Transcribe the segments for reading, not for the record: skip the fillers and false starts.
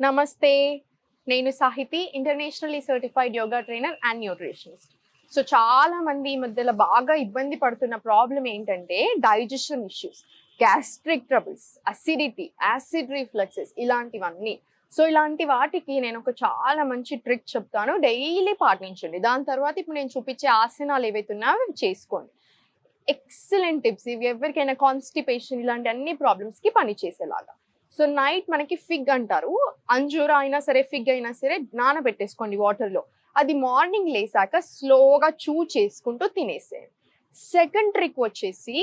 నమస్తే. నేను Sahithi, internationally certified yoga trainer and nutritionist. So చాలా మంది ఈ మధ్యలో బాగా ఇబ్బంది పడుతున్న ప్రాబ్లం ఏంటంటే digestion issues, gastric troubles, acidity, acid refluxes ఇలాంటివన్నీ. సో ఇలాంటి వాటికి నేను ఒక చాలా మంచి ట్రిక్ చెప్తాను. డైలీ పాటించండి. దాని తర్వాత ఇప్పుడు నేను చూపించే ఆసనాలు ఏవైతే ఉన్నాయో అవి చేసుకోండి. ఎక్సలెంట్ టిప్స్ ఇవి. ఎవరికైనా కాన్స్టిపేషన్ ఇలాంటి అన్ని ప్రాబ్లమ్స్కి పనిచేసేలాగా. సో నైట్ మనకి ఫిగ్ అంటారు. అంజూరా అయినా సరే, ఫిగ్ అయినా సరే నానబెట్టేసుకోండి వాటర్లో. అది మార్నింగ్ లేసాక స్లోగా చూ చేసుకుంటూ తినేసేయండి. సెకండ్ ట్రిక్ వచ్చేసి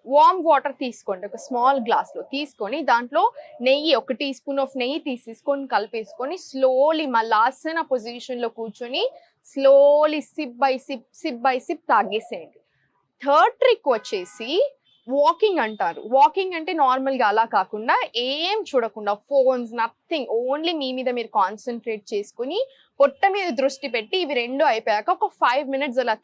వార్మ్ వాటర్ తీసుకోండి. ఒక స్మాల్ గ్లాస్లో తీసుకొని దాంట్లో నెయ్యి, 1 టీ స్పూన్ ఆఫ్ నెయ్యి తీసేసుకొని కలిపేసుకొని స్లోలీ మళ్ళీ ఆసన పొజిషన్లో కూర్చొని స్లోలీ సిప్ బై సిప్ తాగేసేయండి. థర్డ్ ట్రిక్ వచ్చేసి వాకింగ్ అంటారు. వాకింగ్ అంటే నార్మల్గా అలా కాకుండా ఏం చూడకుండా, ఫోన్స్ నథింగ్, ఓన్లీ మీ మీద మీరు కాన్సన్ట్రేట్ చేసుకుని పొట్ట మీద దృష్టి పెట్టి ఇవి రెండు అయిపోయాక ఒక 5 మినిట్స్ అలా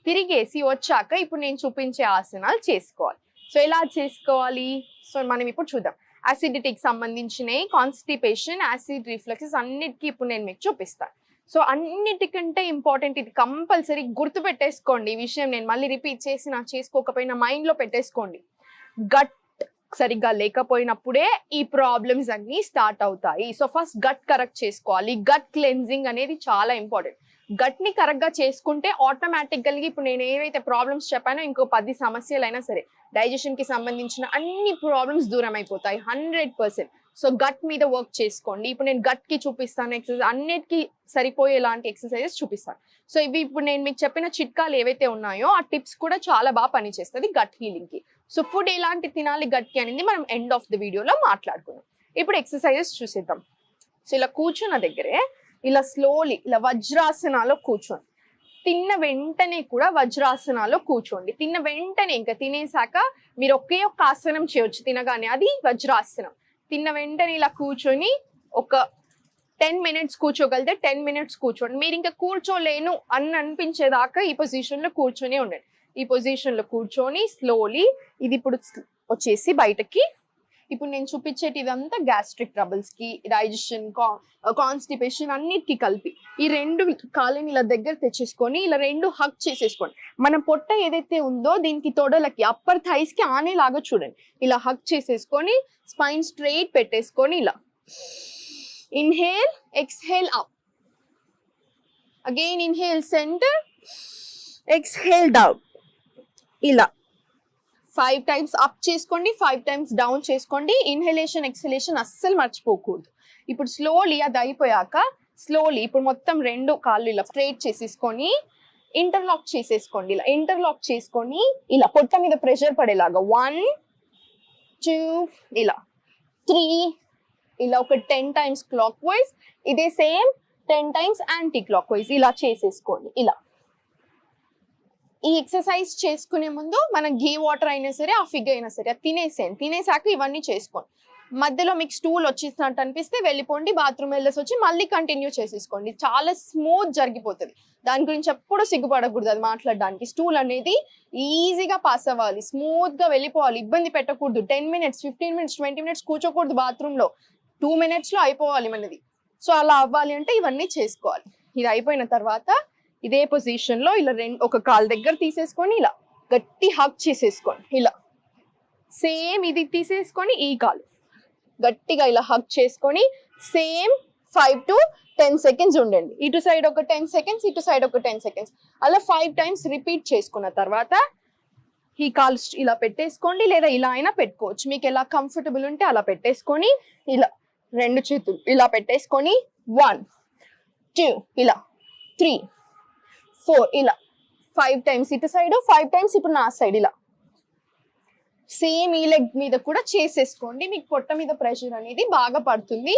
తిరిగేసి వచ్చాక ఇప్పుడు నేను చూపించే ఆసనాలు చేసుకోవాలి. సో ఎలా చేసుకోవాలి? సో మనం ఇప్పుడు చూద్దాం. అసిడిటీకి సంబంధించినవి, కాన్స్టిపేషన్, యాసిడ్ రిఫ్లక్సెస్ అన్నిటికీ ఇప్పుడు నేను మీకు చూపిస్తాను. సో అన్నిటికంటే ఇంపార్టెంట్, ఇది కంపల్సరీ గుర్తు పెట్టేసుకోండి. ఈ విషయం నేను మళ్ళీ రిపీట్ చేసి చేసుకోకపోయినా మైండ్లో పెట్టేసుకోండి. గట్ సరిగ్గా లేకపోయినప్పుడే ఈ ప్రాబ్లమ్స్ అన్నీ స్టార్ట్ అవుతాయి. సో ఫస్ట్ గట్ కరెక్ట్ చేసుకోవాలి. గట్ క్లెన్జింగ్ అనేది చాలా ఇంపార్టెంట్. గట్ని కరెక్ట్గా చేసుకుంటే ఆటోమేటిక్గా ఇప్పుడు నేను ఏవైతే ప్రాబ్లమ్స్ చెప్పానో ఇంకో 10 సమస్యలైనా సరే డైజెషన్కి సంబంధించిన అన్ని ప్రాబ్లమ్స్ దూరం అయిపోతాయి 100%. సో గట్ మీద వర్క్ చేసుకోండి. ఇప్పుడు నేను గట్కి చూపిస్తాను ఎక్సర్సైజ్, అన్నిటికీ సరిపోయేలాంటి ఎక్సర్సైజెస్ చూపిస్తాను. సో ఇవి ఇప్పుడు నేను మీకు చెప్పిన చిట్కాలు ఏవైతే ఉన్నాయో ఆ టిప్స్ కూడా చాలా బాగా పనిచేస్తుంది గట్ హీలింగ్కి. సో ఫుడ్ ఎలాంటి తినాలి గట్కి అనేది మనం ఎండ్ ఆఫ్ ద వీడియోలో మాట్లాడుకుందాం. ఇప్పుడు ఎక్సర్సైజెస్ చూసేద్దాం. సో ఇలా కూర్చున్న దగ్గరే ఇలా స్లోలీ ఇలా వజ్రాసనాలో కూర్చోండి. తిన్న వెంటనే కూడా వజ్రాసనాలో కూర్చోండి. తిన్న వెంటనే ఇంకా తినేసాక మీరు ఒకే ఒక్క ఆసనం చేయొచ్చు తినగానే, అది వజ్రాసనం. తిన్న వెంటనే ఇలా కూర్చొని ఒక 10 మినిట్స్ కూర్చోగలితే 10 మినిట్స్ కూర్చోండి. మీరు ఇంకా కూర్చోలేను అని అనిపించేదాకా ఈ పొజిషన్లో కూర్చొని ఉండండి. ఈ పొజిషన్లో కూర్చొని స్లోలీ ఇది ఇప్పుడు వచ్చేసి బయటకి. ఇప్పుడు నేను చూపించేటి ఇదంతా గ్యాస్ట్రిక్ ట్రబుల్స్కి, డైజెషన్, కాన్స్టిపేషన్ అన్నిటికీ కలిపి ఈ 2 కాళ్ళని ఇలా దగ్గర తెచ్చేసుకొని ఇలా 2 హగ్ చేసేసుకోండి. మన పొట్ట ఏదైతే ఉందో దీనికి తొడలకి, అప్పర్ థైస్కి ఆనేలాగా చూడండి. ఇలా హగ్ చేసేసుకొని స్పైన్ స్ట్రైట్ పెట్టేసుకొని ఇలా inhale, exhale up, again inhale centre, exhale down. ఇలా 5 టైమ్స్ అప్ చేసుకోండి, 5 టైమ్స్ డౌన్ చేసుకోండి. ఇన్హలేషన్, ఎక్స్హలేషన్ అస్సలు మర్చిపోకూడదు. ఇప్పుడు స్లోలీ అది అయిపోయాక స్లోలీ ఇప్పుడు మొత్తం 2 కాళ్ళు ఇలా స్ట్రైట్ చేసేసుకొని ఇంటర్లాక్ చేసేసుకోండి. ఇలా ఇంటర్లాక్ చేసుకొని ఇలా పొట్ట మీద ప్రెషర్ పడేలాగా 1 2 ఇలా 3 ఇలా ఒక 10 టైమ్స్ క్లాక్ వైజ్, ఇదే same 10 times anti clock wise ఇలా చేసేసుకోండి. ఇలా ఈ ఎక్సర్సైజ్ చేసుకునే ముందు మనం ఘీ వాటర్ అయినా సరే, ఆ ఫిగ్ అయినా సరే అది తినేసేయండి. తినేసాక ఇవన్నీ చేసుకోండి. మధ్యలో మీకు స్టూల్ వచ్చేసినట్టు అనిపిస్తే వెళ్ళిపోండి, బాత్రూమ్ వెళ్ళేసి వచ్చి మళ్ళీ కంటిన్యూ చేసేసుకోండి. చాలా స్మూత్ జరిగిపోతుంది. దాని గురించి ఎప్పుడు సిగ్గుపడకూడదు అది మాట్లాడడానికి. స్టూల్ అనేది ఈజీగా పాస్ అవ్వాలి, స్మూత్గా వెళ్ళిపోవాలి, ఇబ్బంది పెట్టకూడదు. 10 మినిట్స్, 15 మినిట్స్, 20 మినిట్స్ కూర్చోకూడదు బాత్రూంలో. 2 మినిట్స్లో అయిపోవాలి మనది. సో అలా అవ్వాలి అంటే ఇవన్నీ చేసుకోవాలి. ఇది అయిపోయిన తర్వాత ఇదే పొజిషన్లో ఇలా ఒక కాలు దగ్గర తీసేసుకొని ఇలా గట్టి హగ్ చేసేసుకోండి. ఇలా సేమ్ ఇది తీసేసుకొని ఈ కాలు గట్టిగా ఇలా హగ్ చేసుకొని సేమ్ 5 to 10 సెకండ్స్ ఉండండి. ఇటు సైడ్ ఒక 10 సెకండ్స్, ఇటు సైడ్ ఒక 10 సెకండ్స్, అలా 5 టైమ్స్ రిపీట్ చేసుకున్న తర్వాత ఈ కాలు ఇలా పెట్టేసుకోండి, లేదా ఇలా అయినా పెట్టుకోవచ్చు. మీకు ఎలా కంఫర్టబుల్ ఉంటే అలా పెట్టేసుకొని ఇలా 2 చేతులు ఇలా పెట్టేసుకొని 1 2 ఇలా 3 4 ఇలా 5 టైమ్స్ ఇటు సైడ్, 5 టైమ్స్ ఇప్పుడు నా సైడ్ ఇలా సేమ్ ఈ లెగ్ మీద కూడా చేసేసుకోండి. మీకు పొట్ట మీద ప్రెషర్ అనేది బాగా పడుతుంది.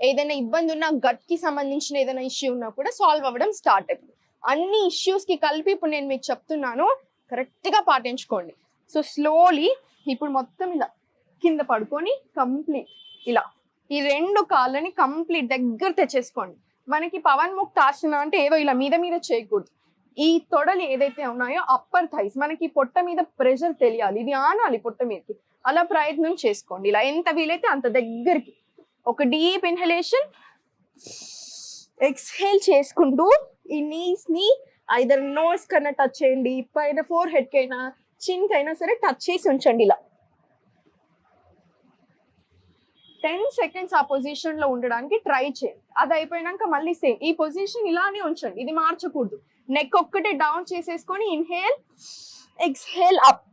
ఏదైనా ఇబ్బంది ఉన్నా, గట్కి సంబంధించిన ఏదైనా ఇష్యూ ఉన్నా కూడా సాల్వ్ అవ్వడం స్టార్ట్ అవుతుంది. అన్ని ఇష్యూస్కి కలిపి ఇప్పుడు నేను మీకు చెప్తున్నాను, కరెక్ట్గా పాటించుకోండి. సో స్లోలీ ఇప్పుడు మొత్తం ఇలా కింద పడుకొని కంప్లీట్ ఇలా ఈ 2 కాళ్ళని కంప్లీట్ దగ్గర తెచ్చేసుకోండి. మనకి పవన్ ముక్త ఆసన అంటే ఏదో ఇలా మీద మీద చేయకూడదు. ఈ తొడలు ఏదైతే ఉన్నాయో అప్పర్ థైస్, మనకి పొట్ట మీద ప్రెషర్ తెలియాలి, ఇది ఆనాలి పొట్ట మీదకి. అలా ప్రయత్నం చేసుకోండి. ఇలా ఎంత వీలైతే అంత దగ్గరికి ఒక డీప్ ఇన్హలేషన్, ఎక్స్హేల్ చేసుకుంటూ ఈ నీస్ ని ఐదర్ నోస్ కన్నా టచ్ చేయండి, పైన ఫోర్ హెడ్ కైనా చిన్ కైనా సరే టచ్ చేసి ఉంచండి ఇలా. 10 seconds ఆ పొజిషన్ లో ఉండడానికి ట్రై చేయండి. అది అయిపోయినాక మళ్ళీ సేమ్ ఈ పొజిషన్ ఇలానే ఉంచండి, ఇది మార్చకూడదు. నెక్ ఒక్కటే డౌన్ చేసేసుకొని inhale, exhale up.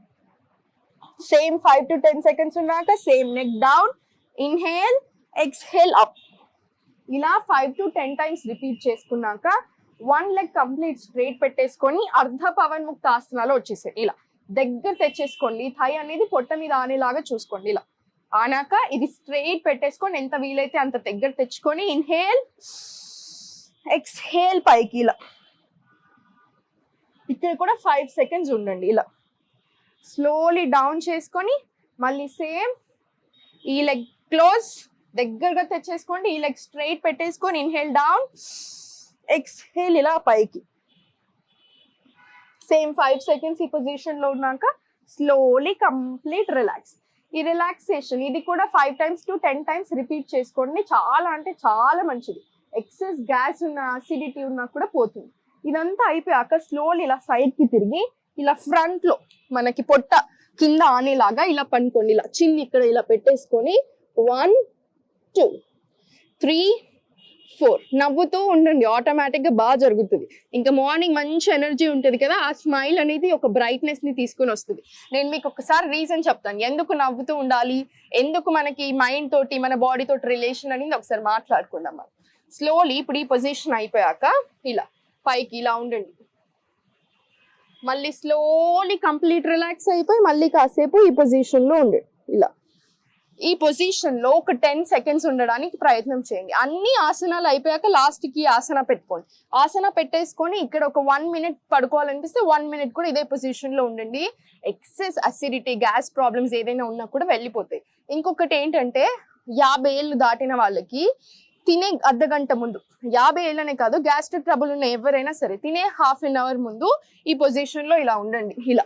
Same 5 to 10 seconds ఉన్నాక same neck down, inhale, exhale up. ఇలా 5 to 10 times రిపీట్ చేసుకున్నాక 1 leg కంప్లీట్ స్ట్రైట్ పెట్టేసుకొని అర్ధ పవన్ ముక్త ఆసనాలో వచ్చేసాయి. ఇలా దగ్గర తెచ్చేసుకోండి, థై అనేది పొట్ట మీద ఆనేలాగా చూసుకోండి. ఇలా ఆనాక ఇది స్ట్రైట్ పెట్టేసుకొని ఎంత వీలైతే అంత దగ్గర తెచ్చుకొని ఇన్హేల్, ఎక్స్హేల్ పైకి. ఇలా ఇక్కడ కూడా 5 seconds ఉండండి. ఇలా స్లోలీ డౌన్ చేసుకొని మళ్ళీ సేమ్ ఈ లెగ్ క్లోజ్ దగ్గరగా తెచ్చేసుకోండి, ఈ లెగ్ స్ట్రైట్ పెట్టేసుకొని ఇన్హేల్ డౌన్, ఎక్స్హేల్ ఇలా పైకి. సేమ్ 5 seconds ఈ పొజిషన్ లో ఉన్నాక స్లోలీ కంప్లీట్ రిలాక్స్. ఈ రిలాక్సేషన్ ఇది కూడా 5 times to 10 times రిపీట్ చేసుకోండి. చాలా అంటే చాలా మంచిది. ఎక్సెస్ గ్యాస్ ఉన్న, అసిడిటీ ఉన్నా కూడా పోతుంది. ఇదంతా అయిపోయాక స్లోలీ ఇలా సైడ్ కి తిరిగి ఇలా ఫ్రంట్ లో మనకి పొట్ట కింద ఆనేలాగా ఇలా పనుకోండి. ఇలా చిన్ని ఇక్కడ ఇలా పెట్టేసుకొని 1 2 3 4 నవ్వుతూ ఉండండి, ఆటోమేటిక్ గా బాగా జరుగుతుంది. ఇంకా మార్నింగ్ మంచి ఎనర్జీ ఉంటుంది కదా, ఆ స్మైల్ అనేది ఒక బ్రైట్నెస్ ని తీసుకుని వస్తుంది. నేను మీకు ఒకసారి రీజన్ చెప్తాను ఎందుకు నవ్వుతూ ఉండాలి, ఎందుకు మనకి మైండ్ తోటి మన బాడీ తోటి రిలేషన్ అనేది ఒకసారి మాట్లాడుకుందాం మనం. స్లోలీ ఇప్పుడు ఈ పొజిషన్ అయిపోయాక ఇలా పైకి ఇలా ఉండండి. మళ్ళీ స్లోలీ కంప్లీట్ రిలాక్స్ అయిపోయి మళ్ళీ కాసేపు ఈ పొజిషన్ లో ఉండండి. ఇలా ఈ పొజిషన్ లో ఒక 10 seconds ఉండడానికి ప్రయత్నం చేయండి. అన్ని ఆసనాలు అయిపోయాక లాస్ట్ కి ఆసన పెట్టుకోండి. ఆసన పెట్టేసుకొని ఇక్కడ ఒక 1 minute పడుకోవాలనిపిస్తే 1 minute కూడా ఇదే పొజిషన్ లో ఉండండి. ఎక్సెస్ అసిడిటీ, గ్యాస్ ప్రాబ్లమ్స్ ఏదైనా ఉన్నా కూడా వెళ్ళిపోతాయి. ఇంకొకటి ఏంటంటే 50 ఏళ్ళు దాటిన వాళ్ళకి తినే అర్ధగంట ముందు, 50 ఏళ్ళనే కాదు గ్యాస్ట్రిక్ ట్రబుల్ ఉన్న ఎవరైనా సరే తినే ½ an hour ముందు ఈ పొజిషన్ లో ఇలా ఉండండి. ఇలా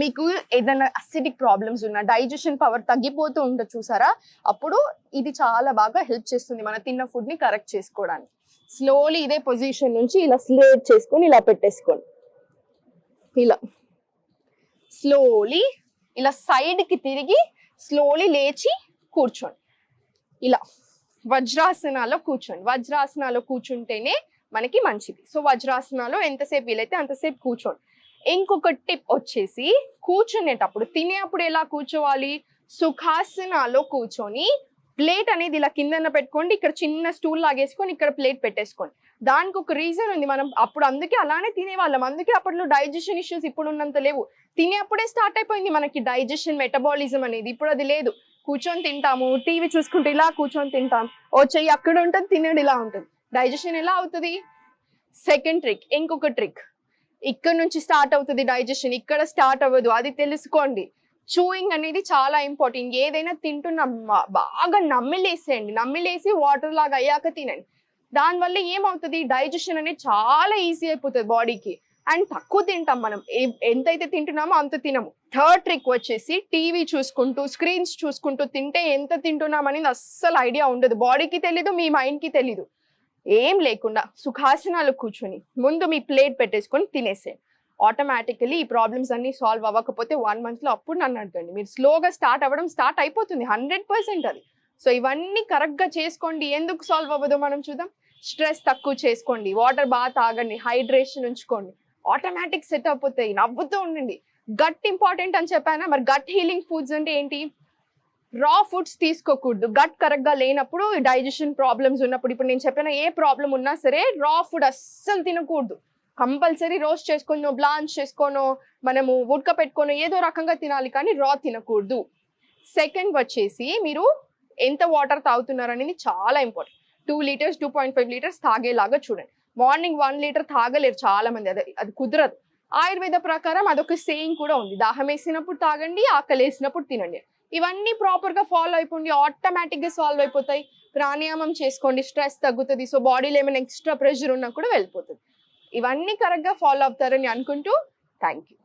మీకు ఏదైనా అసిడిక్ ప్రాబ్లమ్స్ ఉన్నా, డైజెషన్ పవర్ తగ్గిపోతూ ఉంటుంది చూసారా, అప్పుడు ఇది చాలా బాగా హెల్ప్ చేస్తుంది మన తిన్న ఫుడ్ ని కరెక్ట్ చేసుకోవడానికి. స్లోలీ ఇదే పొజిషన్ నుంచి ఇలా స్లేట్ చేసుకొని ఇలా పెట్టేసుకోండి. ఇలా స్లోలీ ఇలా సైడ్ కి తిరిగి స్లోలీ లేచి కూర్చోండి. ఇలా వజ్రాసనాలో కూర్చోండి. వజ్రాసనాలో కూర్చుంటేనే మనకి మంచిది. సో వజ్రాసనాలో ఎంతసేపు వీలైతే అంతసేపు కూర్చోండి. ఇంకొక టిప్ వచ్చేసి కూర్చునేటప్పుడు, తినేటప్పుడు ఎలా కూర్చోవాలి, సుఖాసనాలో కూర్చొని ప్లేట్ అనేది ఇలా కిందన పెట్టుకోండి, ఇక్కడ చిన్న స్టూల్ లాగేసుకొని ఇక్కడ ప్లేట్ పెట్టేసుకోండి. దానికి ఒక రీజన్ ఉంది, మనం అప్పుడు అందుకే అలానే తినేవాళ్ళం, అందుకే అప్పట్లో డైజెషన్ ఇష్యూస్ ఇప్పుడు ఉన్నంత లేవు. తినేప్పుడే స్టార్ట్ అయిపోయింది మనకి డైజెషన్, మెటబాలిజం అనేది. ఇప్పుడు అది లేదు, కూర్చొని తింటాము, టీవీ చూసుకుంటూ ఇలా కూర్చొని తింటాం, ఓ చెయ్యి అక్కడ ఉంటుంది, తినేది ఇలా ఉంటుంది, డైజెషన్ ఎలా అవుతుంది? సెకండ్ ట్రిక్, ఇంకొక ట్రిక్, ఇక్కడ నుంచి స్టార్ట్ అవుతుంది డైజెషన్, ఇక్కడ స్టార్ట్ అవ్వదు, అది తెలుసుకోండి. చూయింగ్ అనేది చాలా ఇంపార్టెంట్. ఏదైనా తింటున్నా బాగా నమ్మిలేసేయండి, నమ్మిలేసి వాటర్ లాగా అయ్యాక తినండి. దానివల్ల ఏమవుతుంది, డైజెషన్ అనేది చాలా ఈజీ అయిపోతుంది బాడీకి. అండ్ తక్కువ తింటాం మనం, ఎంతైతే తింటున్నామో అంత తినము. థర్డ్ ట్రిక్ వచ్చేసి టీవీ చూసుకుంటూ, స్క్రీన్స్ చూసుకుంటూ తింటే ఎంత తింటున్నాం అనేది అస్సలు ఐడియా ఉండదు, బాడీకి తెలీదు, మీ మైండ్కి తెలీదు. ఏం లేకుండా సుఖాసనాలు కూర్చొని ముందు మీ ప్లేట్ పెట్టేసుకొని తినేసేయండి. ఆటోమేటికలీ ఈ ప్రాబ్లమ్స్ అన్ని సాల్వ్ అవ్వకపోతే 1 month లో అప్పుడు నన్ను అడగండి. మీరు స్లోగా స్టార్ట్ అవ్వడం స్టార్ట్ అయిపోతుంది 100% అది. సో ఇవన్నీ కరెక్ట్గా చేసుకోండి. ఎందుకు సాల్వ్ అవ్వదో మనం చూద్దాం. స్ట్రెస్ తక్కువ చేసుకోండి, వాటర్ బాగా తాగండి, హైడ్రేషన్ ఉంచుకోండి, ఆటోమేటిక్ సెట్ అయిపోతాయి. నవ్వుతూ ఉండండి. గట్ ఇంపార్టెంట్ అని చెప్పానా, మరి గట్ హీలింగ్ ఫుడ్స్ అంటే ఏంటి? రా ఫుడ్స్ తీసుకోకూడదు. గట్ కరెక్ట్ గా లేనప్పుడు, డైజెషన్ ప్రాబ్లమ్స్ ఉన్నప్పుడు, ఇప్పుడు నేను చెప్పిన ఏ ప్రాబ్లం ఉన్నా సరే రా ఫుడ్ అస్సలు తినకూడదు. కంపల్సరీ రోస్ట్ చేసుకోనో, బ్లాంచ్ చేసుకోనో, మనము ఉడక పెట్టుకోనో ఏదో రకంగా తినాలి, కానీ రా తినకూడదు. సెకండ్ వచ్చేసి మీరు ఎంత వాటర్ తాగుతున్నారు అనేది చాలా ఇంపార్టెంట్. 2 liters 2.5 liters తాగేలాగా చూడండి. మార్నింగ్ 1 liter తాగలేరు చాలా మంది, అది కుదరదు. ఆయుర్వేద ప్రకారం అదొక సేయింగ్ కూడా ఉంది, దాహం వేసినప్పుడు తాగండి, ఆకలి వేసినప్పుడు తినండి. ఇవన్నీ ప్రాపర్ గా ఫాలో అయిపోండి, ఆటోమేటిక్ గా సాల్వ్ అయిపోతాయి. ప్రాణాయామం చేసుకోండి, స్ట్రెస్ తగ్గుతుంది. సో బాడీలో ఏమైనా ఎక్స్ట్రా ప్రెషర్ ఉన్నా కూడా వెళ్ళిపోతుంది. ఇవన్నీ కరెక్ట్ గా ఫాలో అవుతారని అనుకుంటూ థ్యాంక్ యూ.